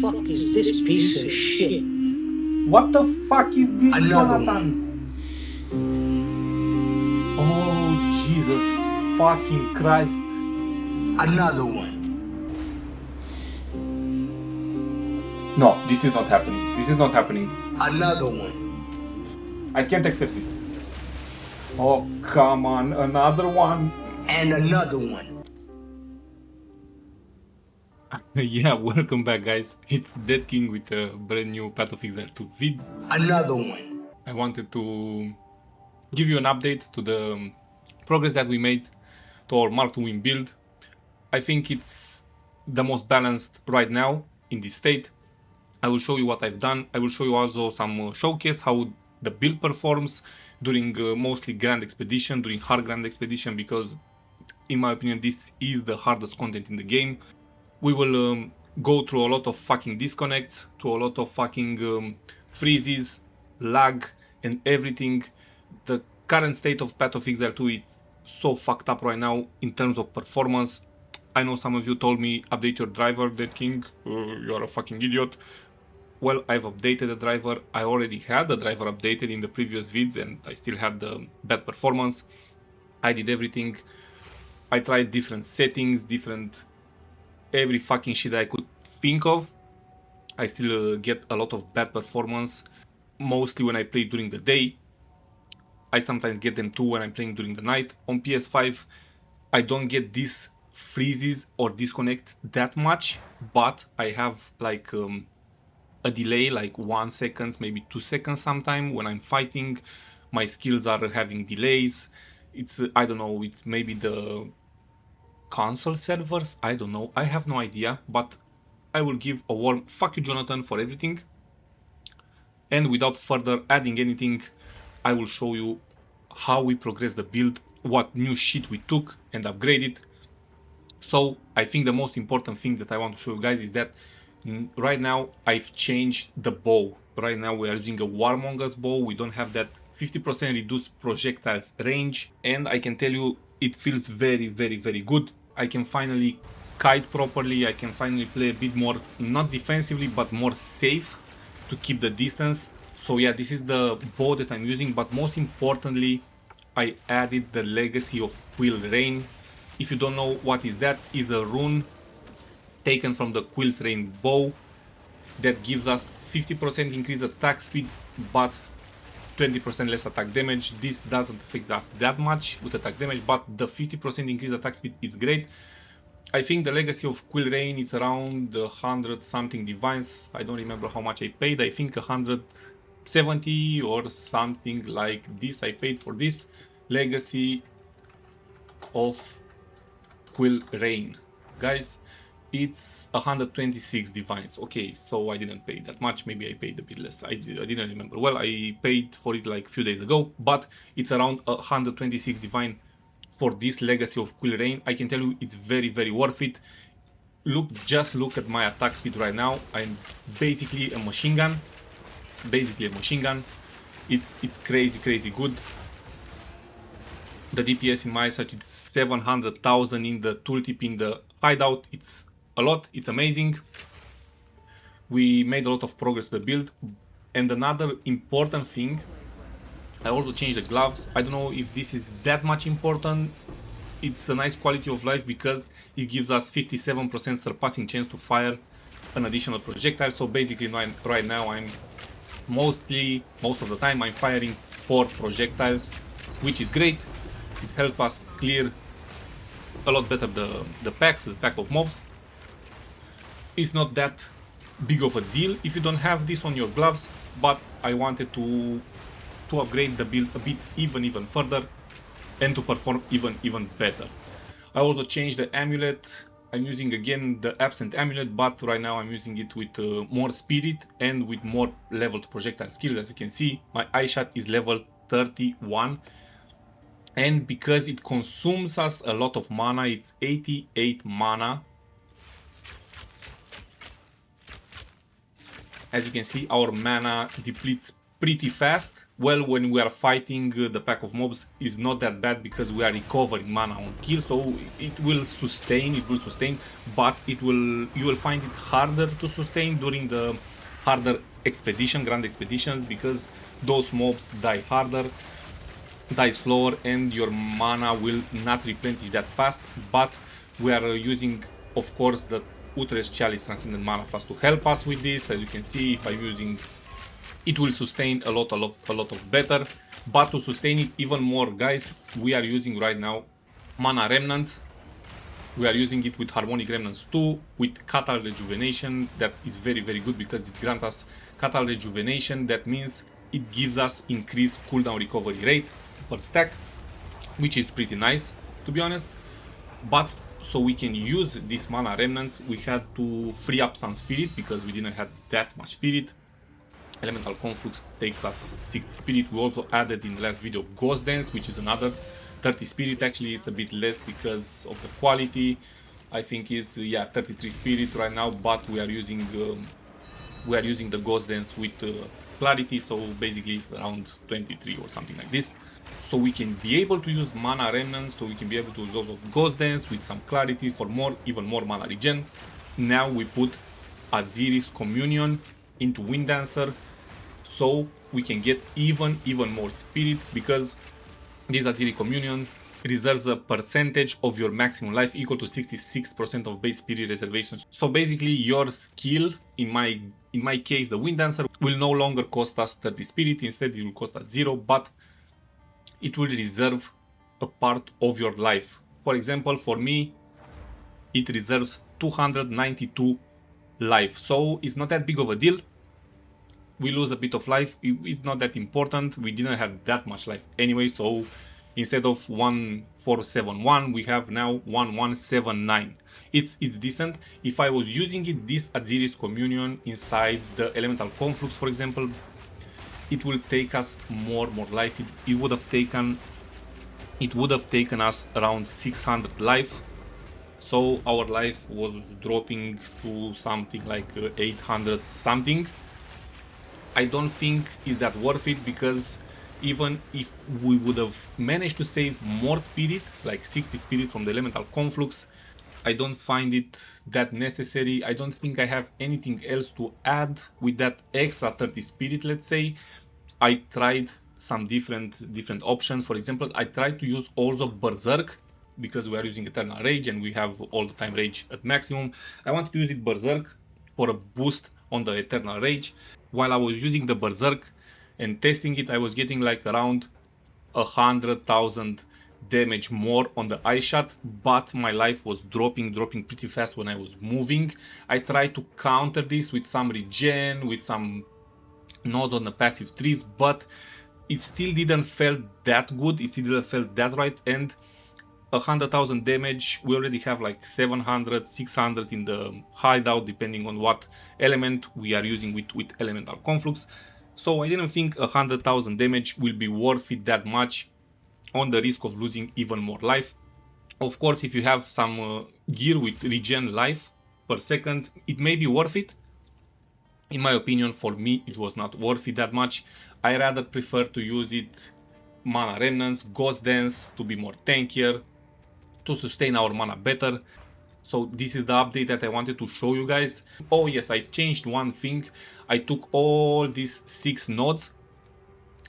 fuck is this piece of shit? What the fuck is this, Another Jonathan? Oh, Jesus fucking Christ. Another one. No, this is not happening. This is not happening. Another one. I can't accept this. Oh, come on. Another one. And another one. Yeah, welcome back, guys. It's Dead King with a brand new Path of Exile 2 vid. Another one. I wanted to give you an update to the progress that we made to our Mark to Win build. I think it's the most balanced right now in this state. I will show you what I've done. I will show you also some showcase how the build performs during mostly Grand Expedition, during hard Grand Expedition, because in my opinion this is the hardest content in the game. We will go through a lot of fucking disconnects, to a lot of fucking freezes, lag and everything. The current state of Path of Exile 2 is so fucked up right now in terms of performance. I know some of you told me update your driver, Dead King, you are a fucking idiot. Well, I've updated the driver. I already had the driver updated in the previous vids and I still had the bad performance. I did everything. I tried different settings, every fucking shit I could think of. I still get a lot of bad performance, mostly when I play during the day. I sometimes get them too when I'm playing during the night. On PS5, I don't get these freezes or disconnect that much, but I have like a delay, like 1 second, maybe 2 seconds sometime when I'm fighting. My skills are having delays. It's, I don't know, it's maybe the console servers, I don't know, I have no idea, but I will give a warm fuck you, Jonathan, for everything. And without further adding anything, I will show you how we progress the build, what new shit we took and upgraded. So I think the most important thing that I want to show you guys is that right now I've changed the bow. Right now we are using a Warmongers bow. We don't have that 50% reduced projectiles range, and I can tell you it feels very good. I can finally kite properly. I can finally play a bit more, not defensively, but more safe to keep the distance. So yeah, this is the bow that I'm using, but most importantly, I added the Legacy of Quill Rain. If you don't know what is that, is a rune taken from the Quill Rain bow that gives us 50% increased attack speed, but 20% less attack damage. This doesn't affect us that much with attack damage, but the 50% increased attack speed is great. I think the Legacy of Quill Rain is around 100 something divines. I don't remember how much I paid. I think 170 or something like this I paid for this Legacy of Quill Rain. Guys, it's 126 divines. Okay, so I didn't pay that much. Maybe I paid a bit less. I didn't remember. Well, I paid for it like a few days ago, but it's around 126 divine for this Legacy of Quill Rain. I can tell you it's very worth it. Just look at my attack speed right now. I'm basically a machine gun. It's crazy good. The DPS in my search is 700,000 in the tooltip in the hideout. It's a lot, it's amazing. We made a lot of progress to the build. And another important thing, I also changed the gloves. I don't know if this is that much important. It's a nice quality of life because it gives us 57% surpassing chance to fire an additional projectile. So basically right now I'm most of the time I'm firing 4 projectiles, which is great. It helps us clear a lot better the pack of mobs. It's not that big of a deal if you don't have this on your gloves, but I wanted to upgrade the build a bit even further and to perform even better. I also changed the amulet. I'm using again the absent amulet, but right now I'm using it with more spirit and with more leveled projectile skills. As you can see, my eye shot is level 31. And because it consumes us a lot of mana, it's 88 mana. As you can see, our mana depletes pretty fast. Well, when we are fighting the pack of mobs, is not that bad because we are recovering mana on kill, so it will sustain, but you will find it harder to sustain during the harder expedition, grand expeditions, because those mobs die harder, die slower, and your mana will not replenish that fast. But we are using, of course, the Utrecht Chalice Transcendent Mana Flask to help us with this. As you can see, if I'm using, it will sustain a lot of better. But to sustain it even more, guys, we are using right now Mana Remnants. We are using it with Harmonic Remnants 2, with Catal Rejuvenation. That is very, very good because it grants us Catal Rejuvenation. That means it gives us increased cooldown recovery rate per stack, which is pretty nice, to be honest. But so we can use these Mana Remnants, we had to free up some spirit because we didn't have that much spirit. Elemental Conflux takes us 60 spirit. We also added in the last video Ghost Dance, which is another 30 spirit. Actually, it's a bit less because of the quality. I think is 33 spirit right now, but we are using the Ghost Dance with clarity, so basically it's around 23 or something like this. So we can be able to use Mana Remnants, so we can be able to use also Ghost Dance with some clarity for even more mana regen. Now we put Atziri's Communion into Wind Dancer, so we can get even more spirit, because this Atziri Communion reserves a percentage of your maximum life equal to 66% of base spirit reservations. So basically your skill, in my case the Wind Dancer, will no longer cost us 30 spirit, instead it will cost us 0, but it will reserve a part of your life. For example, for me, it reserves 292 life, so it's not that big of a deal. We lose a bit of life, it's not that important. We didn't have that much life anyway, so instead of 1471, we have now 1179. It's decent. If I was using this Atziri's Communion inside the Elemental Conflux, for example, it will take us more life. It would have taken us around 600 life. So our life was dropping to something like 800 something. I don't think is that worth it, because even if we would have managed to save more spirit, like 60 spirit from the Elemental Conflux, I don't find it that necessary. I don't think I have anything else to add with that extra 30 spirit, let's say. I tried some different options. For example, I tried to use also Berserk, because we are using Eternal Rage and we have all the time Rage at maximum. I wanted to use it Berserk for a boost on the Eternal Rage. While I was using the Berserk and testing it, I was getting like around 100,000 damage more on the eye shot, but my life was dropping pretty fast when I was moving. I tried to counter this with some regen, with some nodes on the passive trees, but it still didn't feel that good, it still didn't feel that right. And 100,000 damage, we already have like 700, 600 in the hideout, depending on what element we are using with Elemental Conflux. So I didn't think 100,000 damage will be worth it that much, on the risk of losing even more life. Of course, if you have some gear with regen life per second, it may be worth it. In my opinion, for me, it was not worth it that much. I rather prefer to use it Mana Remnants, Ghost Dance to be more tankier, to sustain our mana better. So this is the update that I wanted to show you guys. Oh yes, I changed one thing. I took all these 6 nodes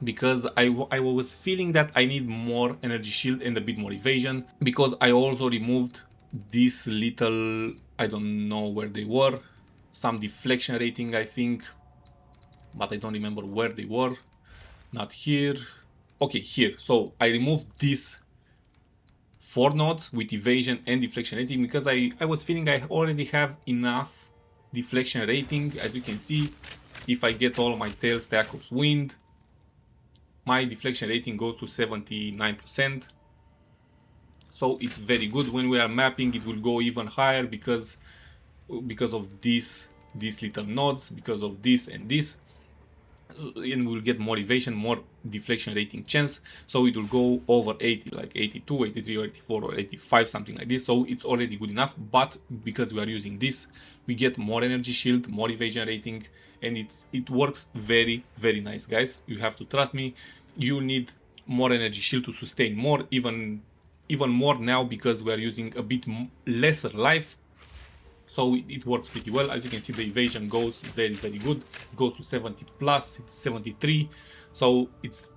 because I was feeling that I need more energy shield and a bit more evasion, because I also removed this little, I don't know where they were, some deflection rating I think, but I don't remember where they were. Not here. Okay, here. So I removed these 4 nodes with evasion and deflection rating, because I was feeling I already have enough deflection rating. As you can see, if I get all my tail stack of wind, my deflection rating goes to 79%. So it's very good. When we are mapping, it will go even higher because of these little nodes, because of this and this. and we'll get more evasion, more deflection rating chance, so it will go over 80, like 82, 83 or 84 or 85, something like this. So it's already good enough, but because we are using this, we get more energy shield, more evasion rating, and it works very, very nice, guys. You have to trust me. You need more energy shield to sustain more, even more now, because we are using a bit lesser life. So it works pretty well. As you can see, the evasion goes very, very good. It goes to 70 plus, it's 73. So it's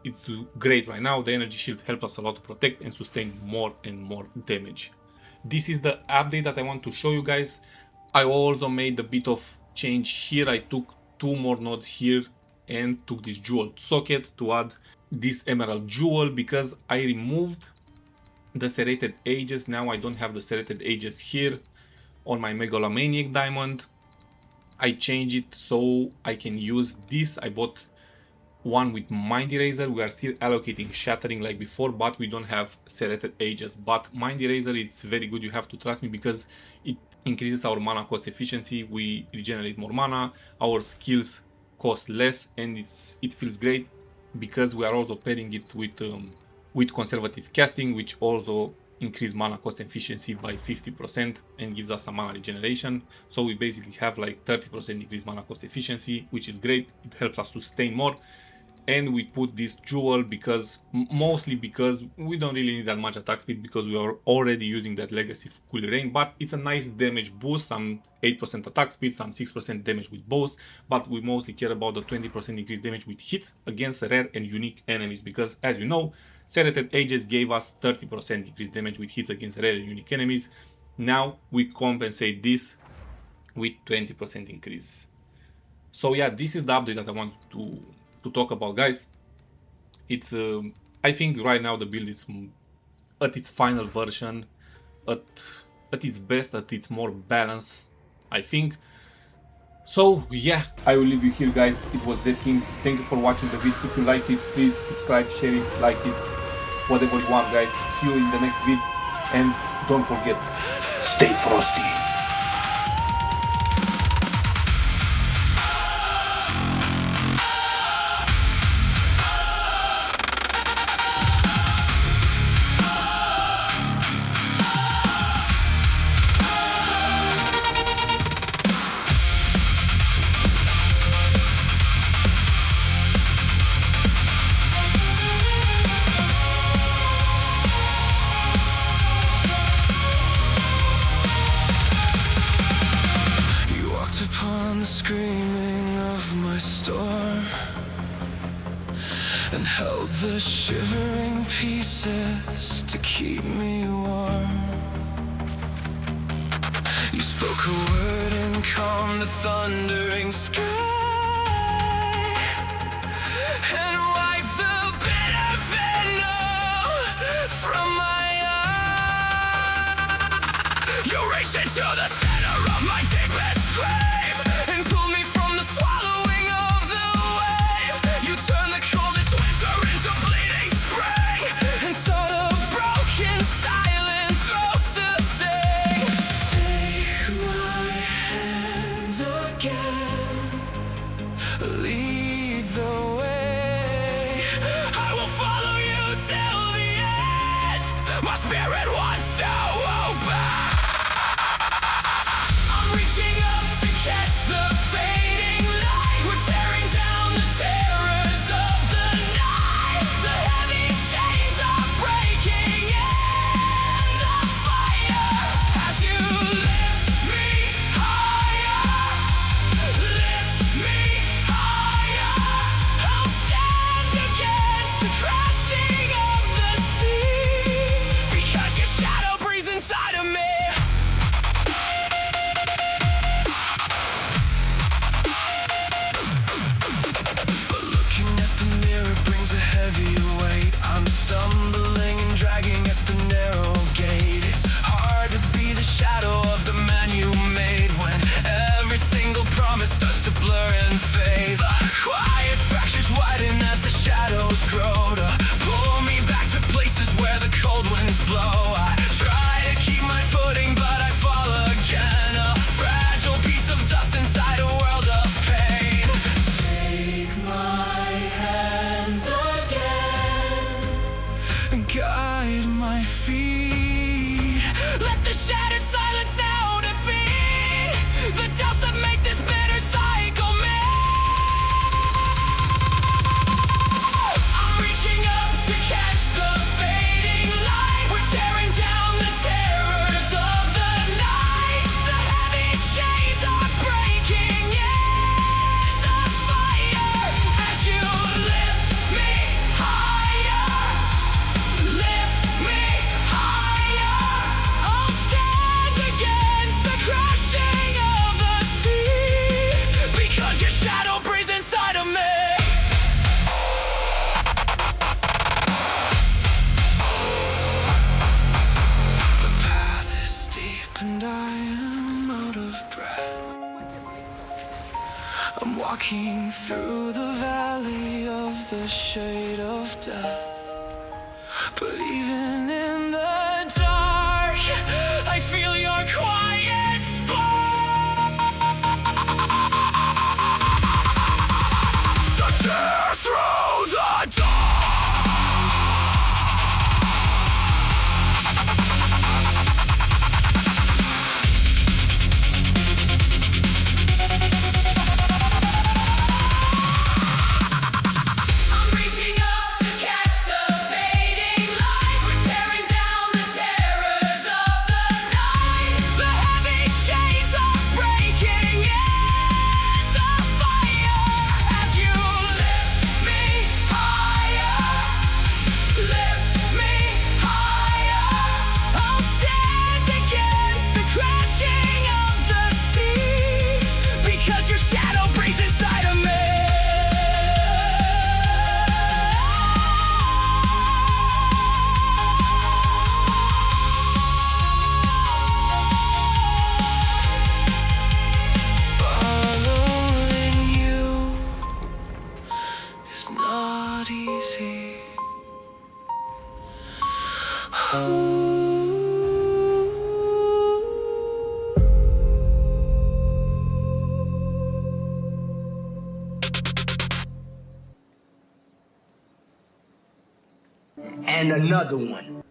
great right now. The energy shield helps us a lot to protect and sustain more and more damage. This is the update that I want to show you guys. I also made a bit of change here. I took 2 more nodes here and took this jewel socket to add this emerald jewel, because I removed the serrated edges. Now I don't have the serrated edges here on my megalomaniac diamond. I changed it so I can use this. I bought one with mind eraser. We are still allocating shattering like before, but we don't have serrated edges. But mind eraser, it's very good. You have to trust me, because it increases our mana cost efficiency. We regenerate more mana, our skills cost less, and it feels great, because we are also pairing it with conservative casting, which also increase mana cost efficiency by 50% and gives us some mana regeneration. So we basically have like 30% increased mana cost efficiency, which is great. It helps us sustain more. And we put this jewel mostly because we don't really need that much attack speed, because we are already using that Legacy of Quill Rain, but it's a nice damage boost, some 8% attack speed, some 6% damage with bows, but we mostly care about the 20% increased damage with hits against rare and unique enemies, because as you know, serrated edges gave us 30% increased damage with hits against rare and unique enemies. Now we compensate this with 20% increase. So yeah, this is the update that I want to talk about, guys. It's I think right now the build is at its final version, at its best, at its more balanced, I think. So yeah, I will leave you here, guys. It was Dead King. Thank you for watching the video. If you liked it, please subscribe, share it, like it, whatever you want, guys. See you in the next vid, and don't forget, stay frosty. Upon the screaming of my storm, and held the shivering pieces to keep me warm. You spoke a word and calmed the thundering sky, and wiped the bitter venom from my eye. You reached into the center of my deepest grave and pulled me from the swallowing of the wave. You turned the coldest winter into bleeding spring, and taught a broken silent throat to sing. Take my hand again, lead the way. I will follow you till the end. My spirit wants to obey. Reaching up to catch the fading light. We're tearing down the terrors of the night. The heavy chains are breaking in the fire. As you lift me higher, lift me higher. I'll stand against the crashing of the sea, because your shadow breathes inside of me. I'm stumbling and dragging at the narrow gate. It's hard to be the shadow of the man you made, when every single promise starts to blur and fade. The quiet fractures widen as the shadows grow, to pull me back to places where the cold winds blow. I try to keep my footing, but I fall again, a fragile piece of dust inside a world of pain. Take my Walking through the valley of the shade of death, but even in the dark, I feel your quiet spark. So tear through the dark. I'm reaching up to catch the fading light. We're tearing down the terrors of the night. The heavy chains are breaking in the fire as you lift me higher. Lift me higher. I'll stand against the crashing of the sea because your shadow breathes inside of me. Following you is not easy. And another one.